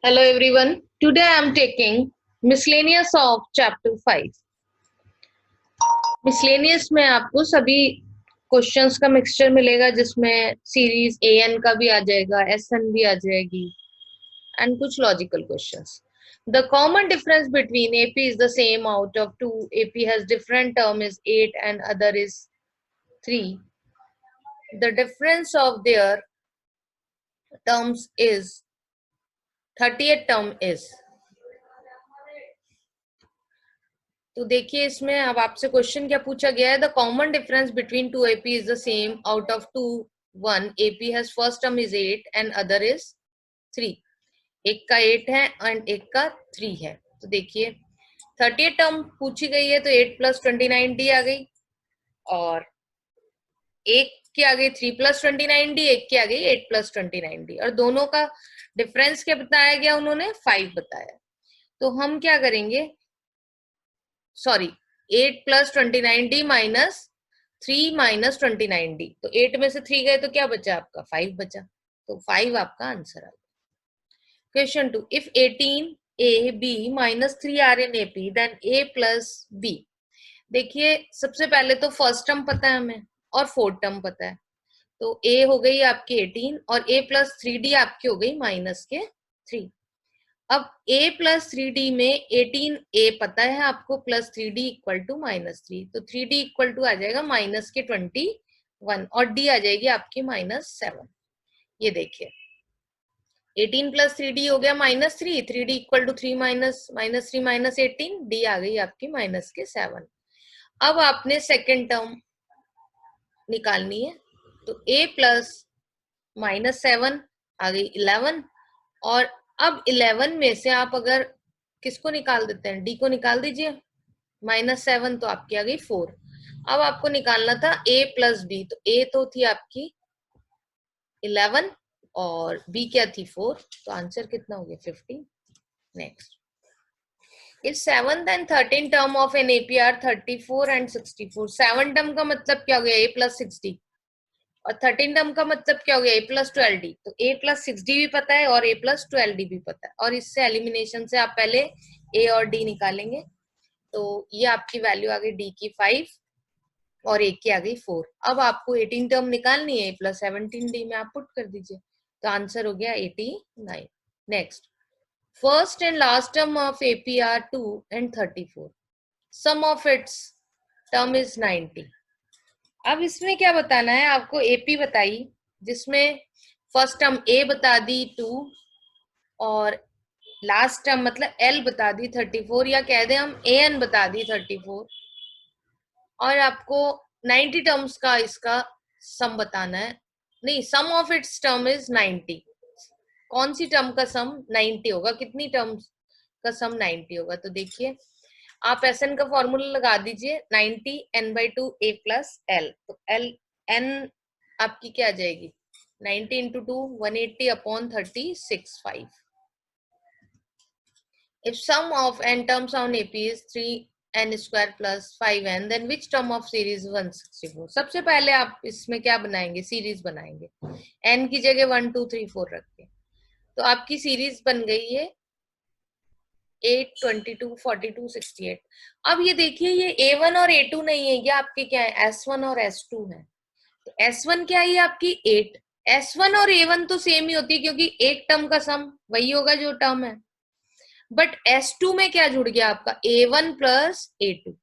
Hello everyone. Today I am taking miscellaneous of chapter 5. Miscellaneous में आपको सभी questions का मिक्सचर मिलेगा जिसमें सीरीज एन का भी आ जाएगा, एसएन भी आ जाएगी एंड कुछ logical questions. The common difference between AP is the same out of two. AP has different term is 8 and other is 3. The difference of their terms is 38 term is. तो देखिए इसमें अब आपसे question क्या पूछा गया है. The common difference between two AP is the same out of two. One AP has first term is 8 and other is 3. एक का 8 है एंड एक का 3 है. तो देखिए 38 टर्म पूछी गई है तो 8 प्लस 29D आ गई और एक की आ गई 3 प्लस 29D, एक की आ गई 8 प्लस 29D और दोनों का डिफरेंस क्या बताया गया, उन्होंने 5 बताया. तो हम क्या करेंगे, sorry 8 plus 29D minus 3 minus 29D. तो 8 में से 3 गए तो क्या बचा आपका 5 बचा. तो 5 आपका आंसर आ गया. Question 2. If 18AB minus 3 are in AP then A plus B. देखिए सबसे पहले तो फर्स्ट टर्म पता है हमें और फोर्थ टर्म पता है. तो A हो गई आपकी 18 और A प्लस 3D आपकी हो गई माइनस के 3. अब a प्लस 3D में 18a पता है आपको plus 3D equal to minus 3. तो 3D इक्वल टू आ जाएगा माइनस के 21 और D आ जाएगी आपकी माइनस 7. ये देखिए 18 प्लस 3D हो गया minus 3. 3D equal to 3 minus 3 minus 18. D आ गई आपकी माइनस के 7. अब आपने सेकेंड टर्म निकालनी है. तो a प्लस माइनस 7 आ गई 11 और अब 11 में से आप अगर किसको निकाल देते हैं, डी को निकाल दीजिए. माइनस 7 तो आपकी आ गई 4. अब आपको निकालना था a प्लस बी. तो a तो थी आपकी 11 और b क्या थी 4. तो आंसर कितना हो गया 15. Next. If 7th and 13th term of an AP are 34 and 64. 7 term का मतलब क्या हो गया a प्लस 6D और 13 टर्म का मतलब क्या हो गया a प्लस 12D. तो a प्लस 6D भी पता है और a प्लस 12D भी पता है और इससे एलिमिनेशन से आप पहले a और d निकालेंगे. तो ये आपकी वैल्यू आ गई d की 5 और a की आ गई 4. अब आपको 18 टर्म निकालनी है, a प्लस 17D में आप पुट कर दीजिए. तो आंसर हो गया 89. Next. First and last term of AP are 2 and 34. Sum of its term is 90. अब इसमें क्या बताना है आपको, एपी बताई जिसमें फर्स्ट टर्म ए बता दी 2 और लास्ट टर्म मतलब एल बता दी 34 या कह दें हम एन बता दी 34 और आपको 90 टर्म्स का इसका सम बताना है. नहीं, सम ऑफ इट्स टर्म इज 90. कौन सी टर्म का सम 90 होगा, कितनी टर्म्स का सम 90 होगा. तो देखिए आप एसएन का फॉर्मूला लगा दीजिए 90 n/2 a प्लस एल. तो एल एन आपकी क्या आ जाएगी 90 into 2 180 upon 36 5. If sum of n terms on AP is 3n square plus 5n, then which term of series 164? सबसे पहले आप इसमें क्या बनाएंगे, सीरीज बनाएंगे. n की जगह 1 2 3 4 रख के. तो आपकी सीरीज बन गई है 8 22 42 68. अब ये देखिए ये A1 और A2 नहीं है, ये आपके क्या है S1 और S2 है. तो S1 क्या है आपकी 8. S1 और A1 तो सेम ही होती है क्योंकि एक टर्म का सम वही होगा जो टर्म है. बट S2 में क्या जुड़ गया आपका A1 प्लस A2.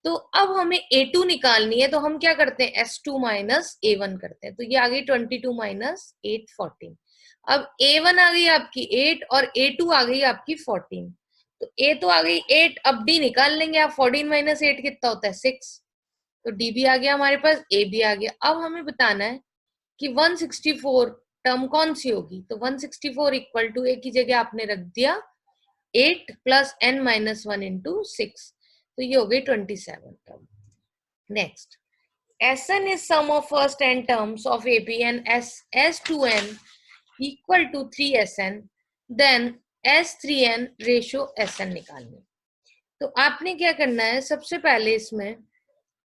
तो अब हमें A2 निकालनी है तो हम क्या करते हैं S2 माइनस A1 करते हैं. तो ये आ गई 22 माइनस 8 14. अब A1 आ गई आपकी 8 और A2 आ गई आपकी 14. तो A तो आ गई 8. अब D निकाल लेंगे आप. 14 माइनस 8 कितना होता है 6. तो D भी आ गया हमारे पास, A भी आ गया. अब हमें बताना है कि 164 टर्म कौन सी होगी. तो 164 इक्वल टू A की जगह आपने रख दिया 8 प्लस n माइनस 1 इंटू 6. तो ये हो गई 27 term. Next. Sn is sum of first n terms of AP and S2n equal to 3Sn. Then S3n ratio Sn निकालनी. तो आपने क्या करना है, सबसे पहले इसमें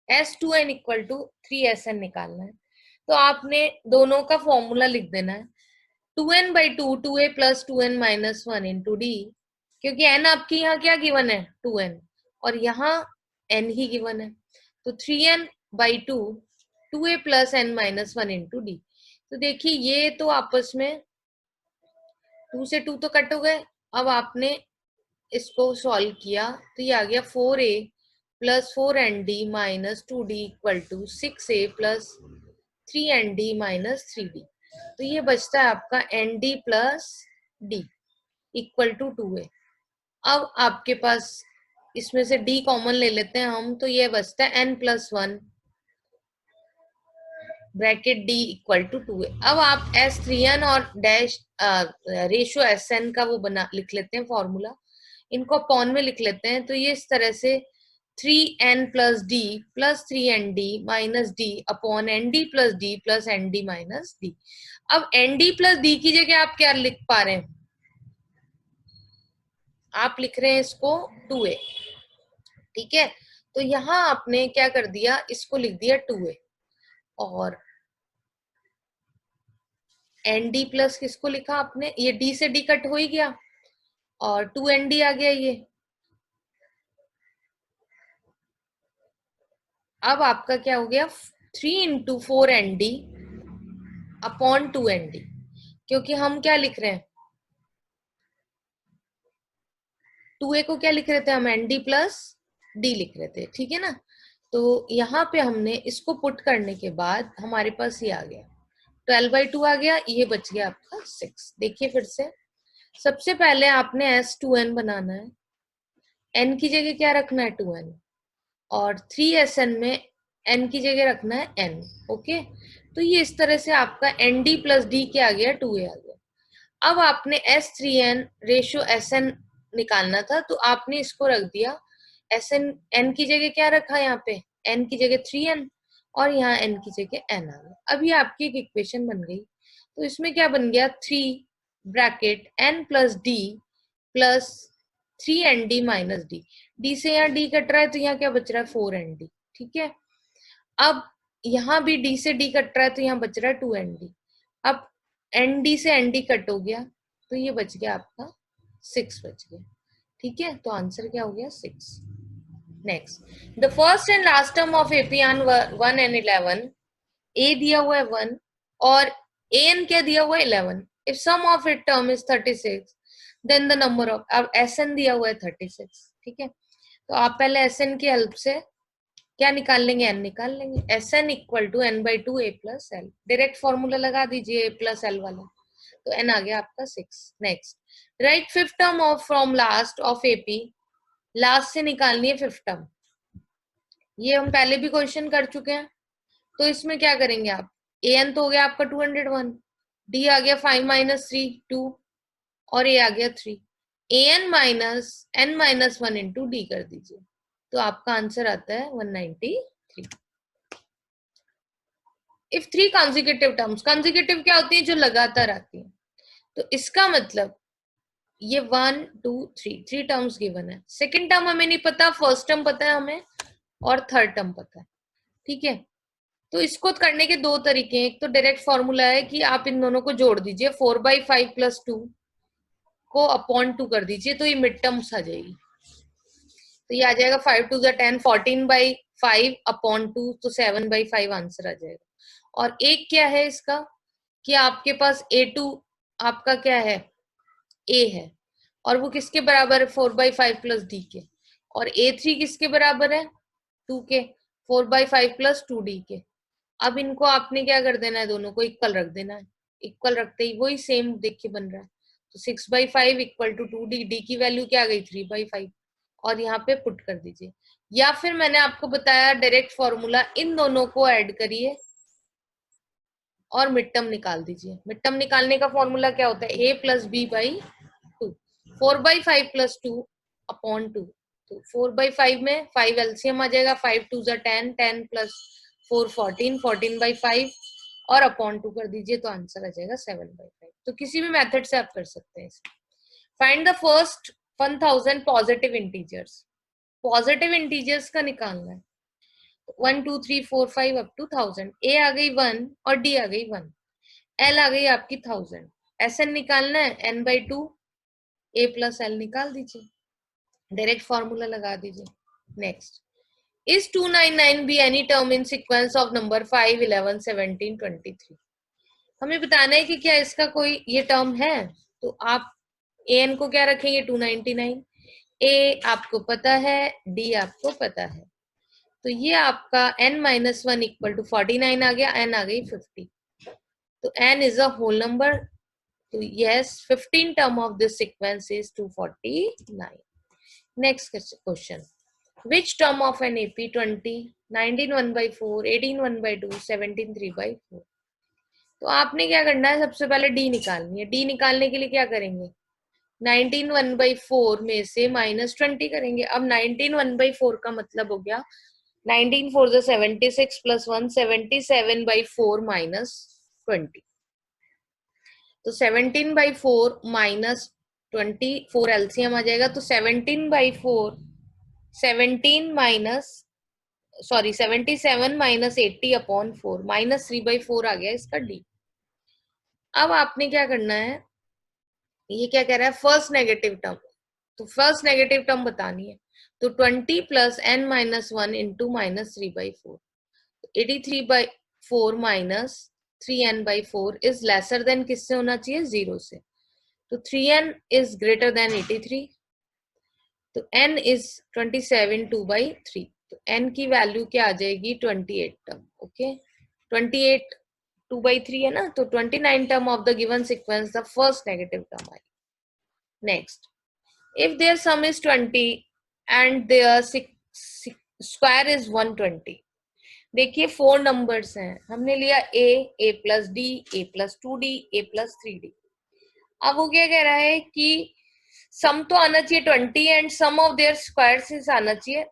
S2n इक्वल टू 3Sn निकालना है. तो आपने दोनों का फॉर्मूला लिख देना है. 2n/2 2a plus 2n minus 1 into D, क्योंकि n आपकी यहाँ क्या गिवन है 2n और यहाँ n ही गिवन है, तो 3n/2 2a plus n minus 1 into D. तो देखिए ये तो आपस में 2 से 2 तो कट हो गए। अब आपने इसको सॉल्व किया तो ये आ गया 4a plus 4nd minus 2d equal to 6a plus 3nd minus 3d। तो ये बचता है आपका nd plus d equal to 2a। अब आपके पास इसमें से d कॉमन ले लेते हैं हम, तो ये बचता है n plus 1 bracket d equal to 2a। अब आप S3n और डैश रेशियो SN का वो बना लिख लेते हैं फॉर्मूला, इनको अपॉन में लिख लेते हैं। तो ये इस तरह से 3n plus D plus 3nd minus D upon nd plus D plus nd minus D. अब nd प्लस डी की जगह आप क्या लिख पा रहे हैं, आप लिख रहे हैं इसको 2a, ठीक है। तो यहां आपने क्या कर दिया, इसको लिख दिया 2a और nd प्लस किसको लिखा आपने, ये d से d कट हो ही गया और 2nd आ गया ये। अब आपका क्या हो गया 3 इंटू 4nd अपॉन 2nd, क्योंकि हम क्या लिख रहे हैं 2a को क्या लिख रहे थे हम, nd प्लस d लिख रहे थे, ठीक है ना। तो यहाँ पे हमने इसको पुट करने के बाद हमारे पास ये आ गया 12/2 आ गया, ये बच गया आपका 6। देखिए फिर से, सबसे पहले आपने S2n बनाना है, n की जगह क्या रखना है 2n और 3SN में n की जगह रखना है n। ओके, तो ये इस तरह से आपका nd प्लस d क्या आ गया 2a आ गया। अब आपने S3n रेशियो SN निकालना था, तो आपने इसको रख दिया SN, n की जगह क्या रखा यहाँ पे, n की जगह 3n और यहाँ n की जगह n आ गया। अब ये आपकी एक इक्वेशन बन गई। तो इसमें क्या बन गया 3 bracket n plus d plus 3nd minus d, d से यहाँ d कट रहा है तो यहाँ क्या बच रहा है 4nd, ठीक है। अब यहाँ भी d से d कट रहा है तो यहाँ बच रहा है 2nd। अब nd से nd कट हो गया तो ये बच गया आपका 6 बच गया, ठीक है। तो आंसर क्या हो गया 6। Next, the first and last term of AP on 1 and 11, a दिया हुआ है 1 और an क्या दिया हुआ है 11। If sum of it term is 36 then the number of, अब SN दिया हुआ है 36, ठीक है। तो आप पहले SN की हेल्प से क्या निकाल लेंगे, n निकाल लेंगे। SN equal to n/2 a plus l, direct formula लगा दीजिए a प्लस l वाला, तो n आ गया आपका 6। Next, right fifth term of from last of AP, last से निकालनी है फिफ्थ टर्म, ये हम पहले भी क्वेश्चन कर चुके हैं। तो इसमें क्या करेंगे आप, an तो हो गया आपका 201, d आ गया 5 माइनस 3 2 और a आ गया 3, an minus n minus 1 into D कर दीजिए, तो आपका आंसर आता है 193। इफ 3 कंसेक्यूटिव टर्म्स, कंसेक्यूटिव क्या होती है, जो लगातार आती है, तो इसका मतलब ये 1 2 3 टर्म्स गिवन है। सेकंड टर्म हमें नहीं पता, फर्स्ट टर्म पता है हमें और थर्ड टर्म पता है, ठीक है। तो इसको करने के दो तरीके हैं, एक तो डायरेक्ट फॉर्मूला है कि आप इन दोनों को जोड़ दीजिए, 4/5 प्लस 2 को अपॉन 2 कर दीजिए तो ये मिड टर्म्स आ जाएगी। तो ये आ जाएगा 5 2 10, 14/5 अपॉन 2, तो 7/5 आंसर आ जाएगा। और एक क्या है इसका कि आपके पास A2 आपका क्या है, A है और वो किसके बराबर है 4/5 प्लस D के, और A3 किसके बराबर है 2 के, 4/5 प्लस 2D के। अब इनको आपने क्या कर देना है, दोनों को इक्वल रख देना है, इक्वल रखते ही वही सेम देख के बन रहा है। तो 6/5 इक्वल टू 2D, D की वैल्यू क्या आ गई 3/5 और यहाँ पे पुट कर दीजिए। या फिर मैंने आपको बताया डायरेक्ट फॉर्मूला, इन दोनों को ऐड करिए और मिड टर्म निकाल दीजिए। मिड टर्म निकालने का फॉर्मूला क्या होता है, a plus b by 2, 4/5 plus 2 upon 2, तो 4/5 में 5 एलसीएम आ जाएगा, 5 2 10, 10 प्लस 4 14, 14/5 और अपॉन 2 कर दीजिए तो आंसर आ जाएगा 7/5। तो किसी भी मेथड से आप कर सकते हैं। Find the first 1000 positive integers, positive integers का निकालना है। 1 2 3 4 5 अप टू 1000, ए आ गई 1 और डी आ गई 1, एल आ गई आपकी 1000, Sn निकालना है, n/2 a plus l निकाल दीजिए, डायरेक्ट फॉर्मूला लगा दीजिए. Next, is 299 be any term in sequence of number 5, 11, 17, 23? हमें बताना है कि क्या इसका कोई ये टर्म है. तो आप an को क्या रखेंगे, 299. a आपको पता है, d आपको पता है, तो ये आपका n-1 इक्वल टू 49 आ गया, n आ गई 50. तो n is a whole number. तो yes, 15 term of this sequence is 249. Next question, which term of an AP 20, 19 1/4, 18 1/2, 17 3/4? तो आपने क्या करना है, सबसे पहले d निकालनी है. d निकालने के लिए क्या करेंगे, 19 1/4 में से -20 करेंगे. अब 19 1/4 का मतलब हो गया 19 4 = 76 + 1 77/4 -20. तो 17/4 -24 एलसीएम आ जाएगा. तो 17/4 17 माइनस 77 - 80/4 -3/4 आ गया इसका d. अब आपने क्या करना है, ये क्या कह रहा है, फर्स्ट नेगेटिव टर्म. तो फर्स्ट नेगेटिव टर्म बतानी है. तो 20 + n-1 into -3/4. 83/4 -3n/4 is lesser than किससे होना चाहिए, 0 से. तो 3n इज ग्रेटर देन 83. तो n इज 27 2/3. तो n की वैल्यू क्या आ जाएगी, 28 टर्म. ओके, 28 2/3 है ना. तो 29 term of the given sequence the first negative term I. Next, if their sum is 20 and their square is 120. देखिए 4 नंबर्स हैं, हमने लिया a plus d, a plus 2d, a plus 3d. अब वो क्या कह रहा है कि सम तो आना चाहिए 20 and sum of their squares आना चाहिए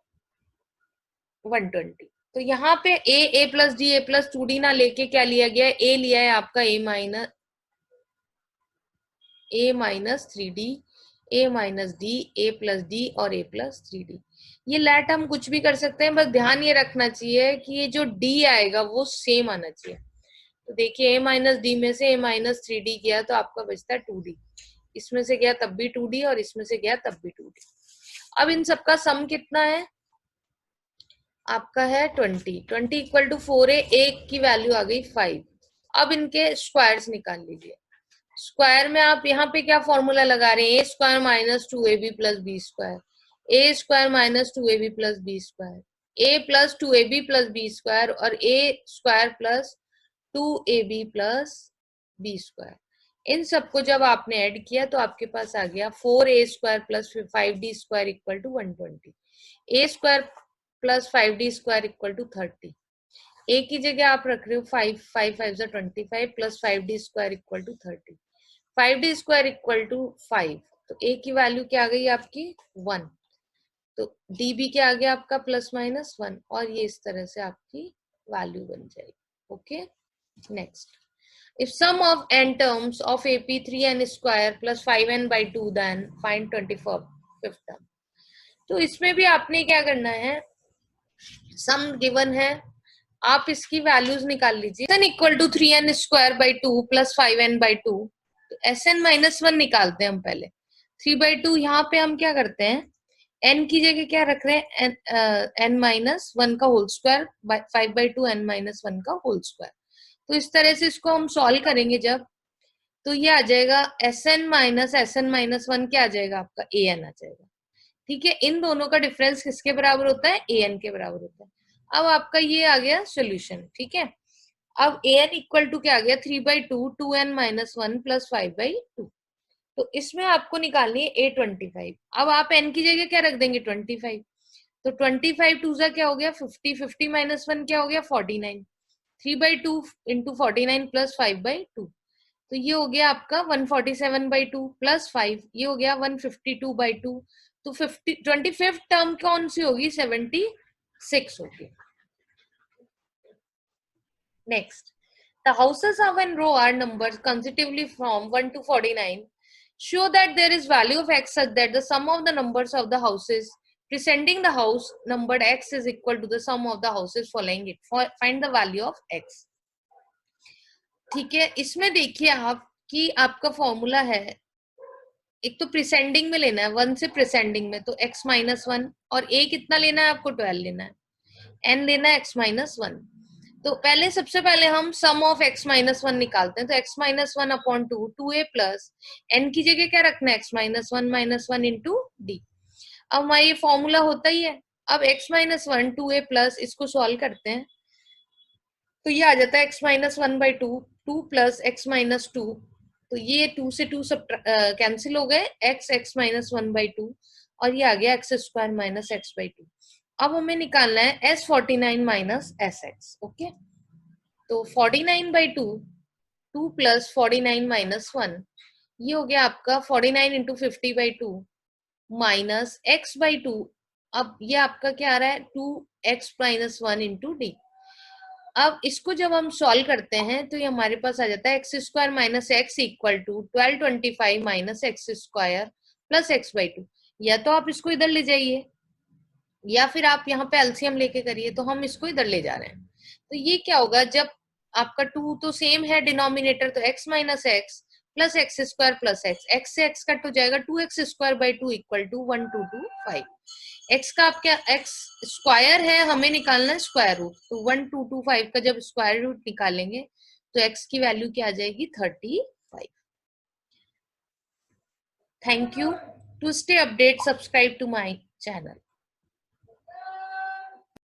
120. तो यहाँ पे a plus d, a plus 2d ना लेके क्या लिया गया है, a लिया है आपका a minus 3d, a minus d, a plus d और a plus 3d. ये लेट हम कुछ भी कर सकते हैं, बस ध्यान ये रखना चाहिए कि ये जो d आएगा वो सेम आना चाहिए. तो देखिए a minus d में से a minus 3d गया तो आपका बचता है 2d. इसमें से गया तब भी 2d और इसमें से गया तब भी 2d. अब इन सबका सम कितना है, आपका है 20. 20 इक्वल टू 4 है, एक की वैल्यू आ गई 5. अब इनके स्क्वायर्स निकाल लीजिए. स्क्वायर में आप यहाँ पे क्या फॉर्मूला लगा रहे हैं, a square minus 2ab plus b square, a square minus 2ab plus b square, a plus 2ab plus b square और a square plus 2ab plus b square. इन सबको जब आपने ऐड किया तो आपके पास आ गया 4a square plus 5d square equal to 120. A square plus 5d square equal to 30. A की जगह आप रख रहे हो 5 5 5 = 25 plus 5d square equal to 30. 5d square equal to 5. तो a की वैल्यू क्या आ गई आपकी 1. तो db क्या आ गया आपका ±1 और ये इस तरह से आपकी वैल्यू बन जाएगी. Okay, next, if sum of n terms of AP 3n square plus 5n/2 then find 25th term. तो इसमें भी आपने क्या करना है, सम गिवन है, आप इसकी वैल्यूज निकाल लीजिए. n equal to 3n square by 2 plus 5n/2. तो Sn-1 निकालते हैं हम पहले. 3/2 यहाँ पे हम क्या करते हैं, n की जगह क्या रख रहे हैं, n-1 का होल स्क्वायर 5/2 n-1 का होल स्क्वायर. तो इस तरह से इसको हम सॉल्व करेंगे जब, तो ये आ जाएगा Sn माइनस Sn-1 क्या आ जाएगा आपका an आ जाएगा. ठीक है, इन दोनों का डिफरेंस किसके बराबर होता है, an के बराबर होता है. अब आपका ये आ गया सोल्यूशन. ठीक है, अब an इक्वल टू क्या आ गया, 3/2 2n-1 प्लस 5/2. तो इसमें आपको निकालनी है a25. अब आप n की जगह क्या रख देंगे 25. तो 25 2 क्या हो गया 50, 50 - 1 क्या हो गया 49. 3/2 इंटू 49 प्लस 5/2. तो ये हो गया आपका 147/2 प्लस 5, ये हो गया 152/2. तो 25th टर्म कौन सी होगी, 76 होगी. Next, the houses of an row are numbered consecutively from 1 to 49. Show that there is value of x such that the sum of the numbers of the houses preceding the house numbered x is equal to the sum of the houses following it. Find the value of x. ठीक है, इसमें देखिए आप कि आपका formula है, एक तो प्रिसेंडिंग में लेना है, 1 से प्रिसेंडिंग में, तो x माइनस 1, और a कितना लेना है आपको, 12 लेना है, n लेना है x माइनस 1। तो पहले सबसे पहले हम सम ऑफ x माइनस 1 निकालते हैं, तो x minus 1 upon 2, 2a plus n की जगह क्या रखना है, x माइनस 1 इंटू डी। अब हमारा ये फॉर्मूला होता ही है। अब x माइनस 1 2a प्लस, इसको सॉल्व करते हैं तो ये आ जाता है x minus 1 by 2, 2 plus x minus 2, तो ये 2 से 2 सब कैंसिल हो गए, x माइनस 1 बाई 2, और ये आ गया x square minus x by 2। अब हमें निकालना है S49 माइनस SX। ओके, तो 49 बाई 2, 2 प्लस 49 माइनस 1, ये हो गया आपका 49 into 50 by 2 minus x by 2। अब ये आपका क्या आ रहा है, 2x माइनस 1 इंटू डी। अब इसको जब हम सॉल्व करते हैं तो ये हमारे पास आ जाता है x square minus x equal to 1225 minus x square plus x by 2। या तो आप इसको इधर ले जाइए या फिर आप यहाँ पे एलसीएम लेके करिए, तो हम इसको इधर ले जा रहे हैं। तो ये क्या होगा, जब आपका 2 तो सेम है डिनोमिनेटर, तो x minus x plus x square plus x से x कट हो जाएगा, 2x square by 2 equal to 1225। x का आप क्या, x स्क्वायर है, हमें निकालना है स्क्वायर रूट, तो 1225 का जब स्क्वायर रूट निकालेंगे तो x की वैल्यू क्या आ जाएगी, 35। Thank you. To stay update, subscribe to my channel.